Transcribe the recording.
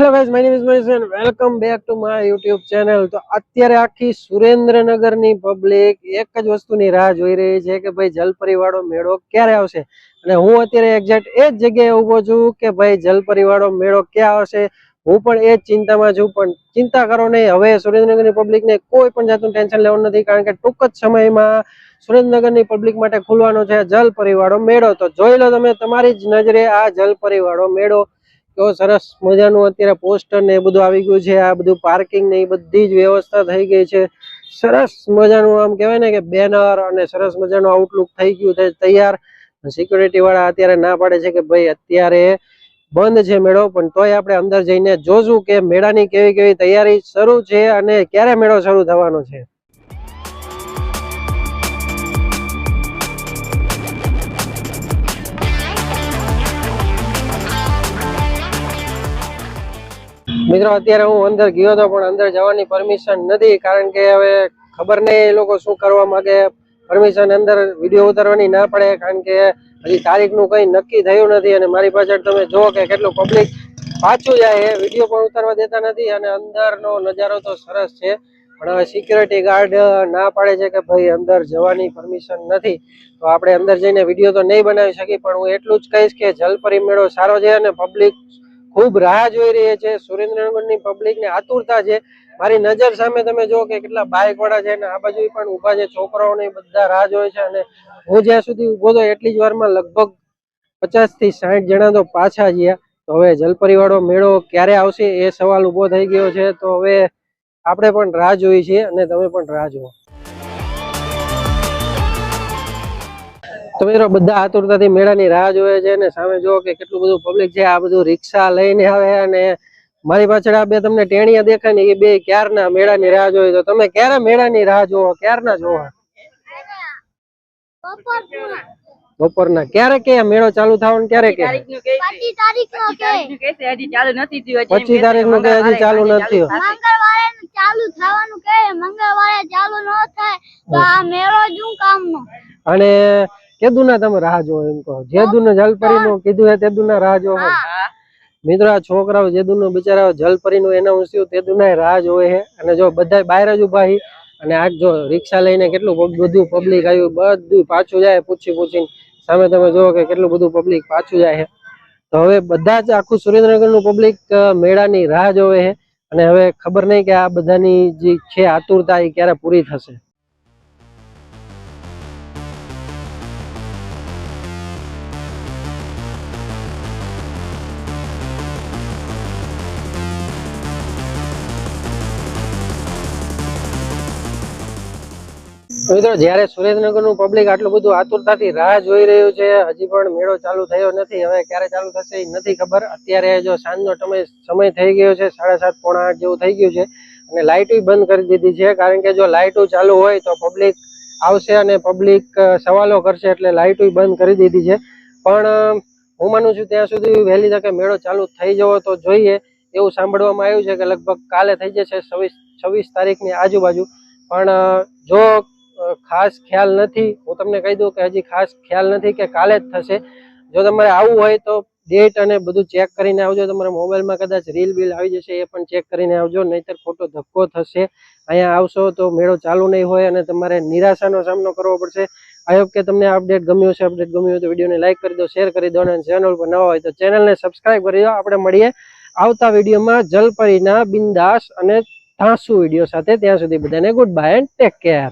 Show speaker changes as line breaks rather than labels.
Hello guys, my name is Manish and welcome back to my YouTube channel. તો અત્યારે આખી સુરેન્દ્રનગરની public એક જ વસ્તુની રાહ જોઈ રહી છે કે ભાઈ જલપરીવાળો મેળો ક્યારે આવશે। અને હું અત્યારે એક્ઝેક્ટ એ જ જગ્યાએ ઊભો છું કે ભાઈ જલપરીવાળો મેળો ક્યાં આવશે। હું પણ એ જ ચિંતામાં છું, પણ ચિંતા કરો નહીં, હવે સુરેન્દ્રનગરની પબ્લિકને કોઈ પણ જાતનું ટેન્શન લેવાનું નથી, કારણ કે ટૂંક જ સમયમાં સુરેન્દ્રનગરની પબ્લિક માટે ખુલવાનો છે જલપરીવાળો મેળો। તો જોઈ લો તમે તમારી જ નજરે આ જલપરીવાળો મેળો। તો સરસ મજાનું અત્યારે પોસ્ટર ને એ બધું આવી ગયું છે, આ બધું પાર્કિંગ ને એ બધી જ વ્યવસ્થા થઈ ગઈ છે। સરસ મજાનું આમ કહેવાય ને કે બેનર અને સરસ મજાનું આઉટલુક થઈ ગયું છે તૈયાર। સિક્યુરિટી વાળા અત્યારે ના પાડે છે કે ભાઈ અત્યારે બંધ છે મેળો, પણ તોય આપણે અંદર જઈને જોશું કે મેળાની કેવી કેવી તૈયારી શરૂ છે અને ક્યારે મેળો શરૂ થવાનો છે। મિત્રો અત્યારે હું અંદર ગયો હતો, પણ અંદર જવાની પરમિશન નથી, કારણ કે હવે ખબર નહીં એ લોકો શું કરવા માંગે। પરમિશન અંદર વિડીયો ઉતારવાની ના પડે, કારણ કે હજી તારીખનું કંઈ નક્કી થયું નથી। અને મારી પાછળ તમે જુઓ કે કેટલું પબ્લિક પાછું જાય, વિડીયો પણ ઉતારવા દેતા નથી। અને અંદરનો નજારો તો સરસ છે, પણ હવે સિક્યુરિટી ગાર્ડ ના પાડે છે કે ભાઈ અંદર જવાની પરમિશન નથી, તો આપણે અંદર જઈને વિડીયો તો નહીં બનાવી શકીએ। પણ હું એટલું જ કહીશ કે જલપરી મેળો સારો છે અને પબ્લિક ખૂબ રાહ જોઈ રહી છે। સુરેન્દ્રનગરની પબ્લિકને આતુરતા છે। મારી નજર સામે તમે જો કે કેટલા બાઇક વાળા છે, અને આ બાજુ પણ ઊભા છે છોકરાઓ ને બધા રાહ જોઈ છે। અને હું જ્યાં સુધી ઊભો તો એટલી જ વારમાં લગભગ 50 થી 60 જણા તો પાછા ગયા। તો હવે જલપરીવાળો મેળો ક્યારે આવશે એ સવાલ ઊભો થઈ ગયો છે। તો હવે આપણે પણ રાહ જોઈ છે અને તમે પણ રાહ જુઓ। તો મિત્રો બધા આતુરતાથી મેળાની રાહ જોવે છે, અને સામે જુઓ કે કેટલું બધું પબ્લિક છે। આ બધું રિક્ષા લઈને આવે, અને મારી પાછળ આ બે તમને ટેણીયા દેખાય ને, એ બે ક્યારના મેળાની રાહ જોઈ। તો તમે ક્યારે મેળાની રાહ જોવો, ક્યારના જોવો? બપોરના ક્યારે કે મેળો ચાલુ થવાનો ક્યારે કે? 25 તારીખનું કે હજી ચાલુ નથી થયું, 25 તારીખનું કે હજી ચાલુ નથી થયું, મંગળવારે ચાલુ થવાનું કે મંગળવારે ચાલુ ન થાય તો આ મેળો શું કામનો। અને કેદુના તમે રાહ જોવો એમ કહો? જેદુને જલપરીનું કીધું હે તેદુના રાહ જોવો? મિત્રો આ છોકરાઓ જેદુનો બિચારા જલપરીનું એનાઉન્સ થયું તેદુના રાહ જોવે છે। અને જો બધા બહાર જ ઉભા છે, અને આ જો રિક્ષા લઈને કેટલું બધું પબ્લિક આવ્યું, બધું પાછું જાય પૂછીને। સામે તમે જુઓ કે કેટલું બધું પબ્લિક પાછું જાય છે। તો હવે બધા જ આખું સુરેન્દ્રનગરનું પબ્લિક મેળાની રાહ જોવે છે, અને હવે ખબર નહીં કે આ બધાની જે છે આતુરતા એ ક્યારે પૂરી થશે। મિત્રો જ્યારે સુરેન્દ્રનગરનું પબ્લિક આટલું બધું આતુરતાથી રાહ જોઈ રહ્યું છે, હજી પણ મેળો ચાલુ થયો નથી। હવે ક્યારે ચાલુ થશે એ નથી ખબર। અત્યારે જો સાંજનો સમય થઈ ગયો છે, 7:30 પોણા 8 જેવું થઈ ગયું છે, અને લાઇટો બંધ કરી દીધી છે, કારણ કે જો લાઇટો ચાલુ હોય તો પબ્લિક આવશે અને પબ્લિક સવાલો કરશે, એટલે લાઇટો બંધ કરી દીધી છે। પણ હું માનું છું ત્યાં સુધી વહેલી તકે મેળો ચાલુ થઈ જવો તો જોઈએ, એવું સાંભળવામાં આવ્યું છે કે લગભગ કાલે થઈ જશે, 26 તારીખની આજુબાજુ। પણ જો ખાસ ખ્યાલ નથી, હું તમને કહી દઉં કે હજી ખાસ ખ્યાલ નથી કે કાલે જ થશે। જો તમારે આવવું હોય તો ડેટ અને બધું ચેક કરીને આવજો। તમારા મોબાઈલમાં કદાચ રીલ બિલ આવી જશે, એ પણ ચેક કરીને આવજો, નહીંતર ખોટો ધક્કો થશે। અહીંયા આવશો તો મેળો ચાલુ નહીં હોય અને તમારે નિરાશાનો સામનો કરવો પડશે। આઈ હોપ કે તમને અપડેટ ગમ્યું હશે। અપડેટ ગમ્યું હોય તો વિડીયોને લાઈક કરી દો, શેર કરી દો, અને ચેનલ પર નવા હોય તો ચેનલને સબસ્ક્રાઈબ કરી દો। આપણે મળીએ આવતા વિડીયોમાં જલપરીના બિંદાસ અને ધાંસુ વિડીયો સાથે। ત્યાં સુધી બધાને good bye and take care.